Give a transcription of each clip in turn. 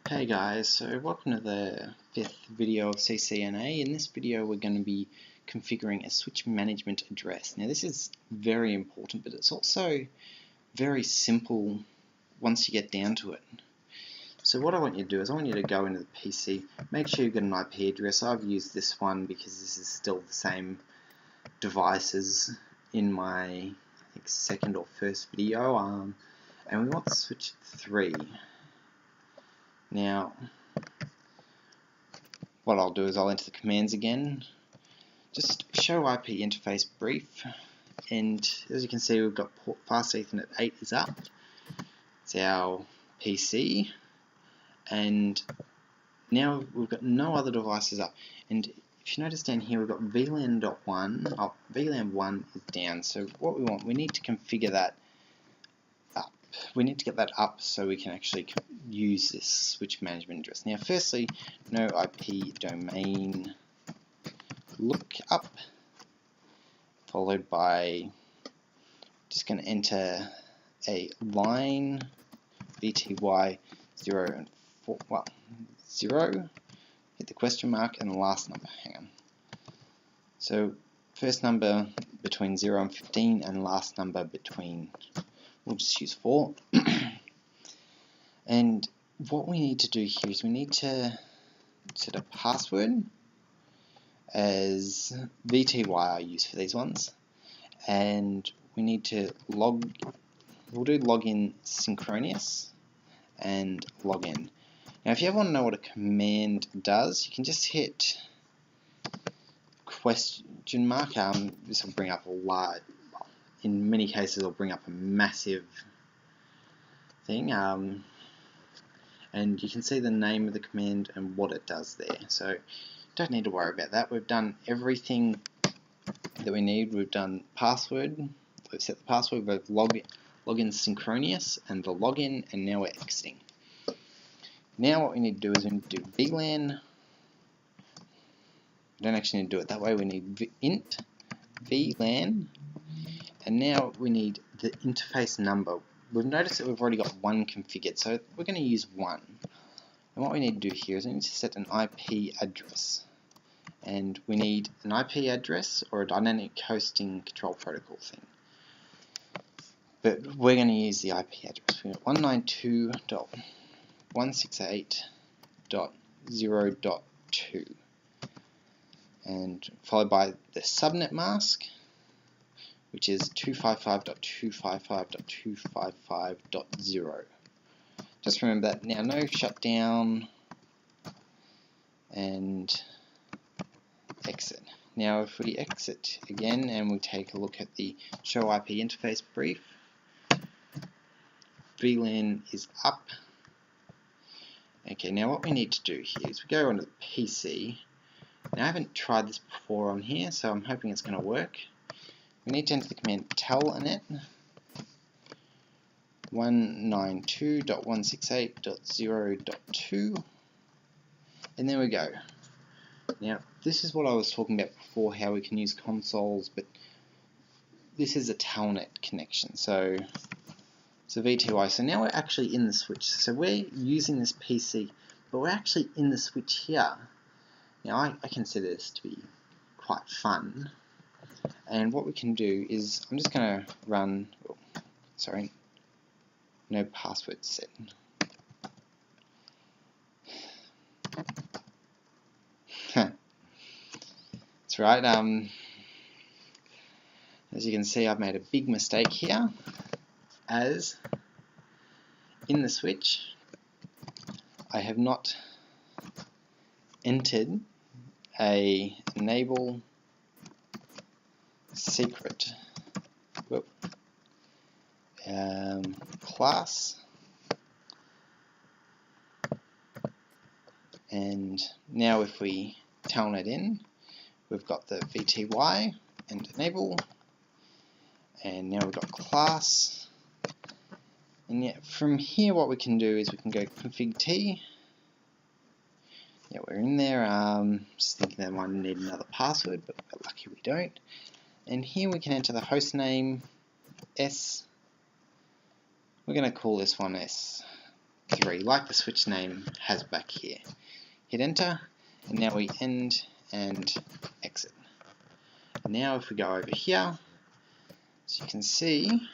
Hey guys, so welcome to the 5th video of CCNA. In this video we're going to be configuring a switch management address. Now this is very important, but it's also very simple once you get down to it. So what I want you to do is I want you to go into the PC, make sure you've got an IP address. I've used this one because this is still the same device as in my I think second or first video, and we want switch 3. Now, what I'll do is I'll enter the commands again, just show IP interface brief, and as you can see we've got port fast Ethernet 8 is up, it's our PC, and now we've got no other devices up, and if you notice down here we've got VLAN.1, VLAN 1 is down, so what we need to configure that up. We need to get that up so we can actually use this switch management address. Now firstly, no IP domain lookup, followed by just going to enter a line VTY 0 and 4, well, 0, hit the question mark and the last number, hang on. So first number between 0 and 15 and last number between, we'll just use 4. And what we need to do here is we need to set a password as VTY I use for these ones, and we need to we'll do login synchronous and login. Now if you ever want to know what a command does, you can just hit question mark. This will bring up a large, in many cases it'll bring up a massive thing, and you can see the name of the command and what it does there. So don't need to worry about that. We've done everything that we need. We've done password, we've set the password, we've login synchronous and the login, and now we're exiting. Now what we need to do is we need to do VLAN. We don't actually need to do it that way. We need int VLAN, and now we need the interface number. We've noticed that we've already got 1 configured, so we're going to use 1. And what we need to do here is we need to set an IP address. And we need an IP address or a dynamic hosting control protocol thing. But we're going to use the IP address. We've got 192.168.0.2. And followed by the subnet mask, which is 255.255.255.0. Just remember that. Now no shutdown and exit. Now if we exit again and we take a look at the show IP interface brief, VLAN is up. Okay, now what we need to do here is we go onto the PC. Now I haven't tried this before on here, so I'm hoping it's going to work. We need to enter the command telnet 192.168.0.2, and there we go. Now this is what I was talking about before, how we can use consoles, but this is a telnet connection, so VTY. So now we're actually in the switch. So we're using this PC, but we're actually in the switch here. Now I consider this to be quite fun. And what we can do is, I'm just going to run, sorry, no password set. That's right, as you can see I've made a big mistake here, as in the switch I have not entered a enable secret class, and now if we telnet in, we've got the VTY and enable, and now we've got class, and yet from here what we can do is we can go config T. Yeah, we're in there. Just thinking that I might need another password, but we're lucky we don't. And here we can enter the host name S. We're going to call this one S. 3, like the switch name has back here. Hit enter, and now we end and exit. Now if we go over here, as you can see,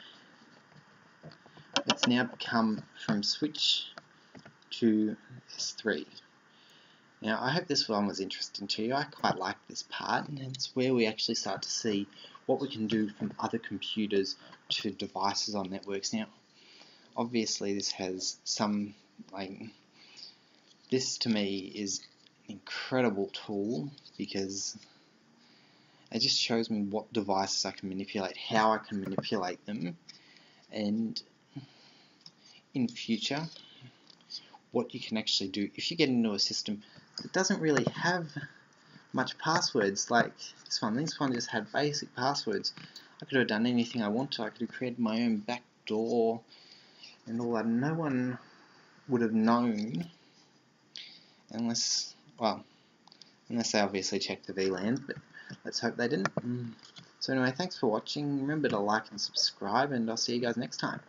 it's now become from switch to S3. Now I hope this one was interesting to you. I quite like this part, and it's where we actually start to see what we can do from other computers to devices on networks. Now obviously this has some, this to me is an incredible tool because it just shows me what devices I can manipulate, how I can manipulate them, and in future what you can actually do if you get into a system that doesn't really have much passwords like this one. This one just had basic passwords. I could have done anything I wanted. I could have created my own backdoor and all that. No one would have known unless they obviously checked the VLANs, but let's hope they didn't. So anyway, thanks for watching. Remember to like and subscribe, and I'll see you guys next time.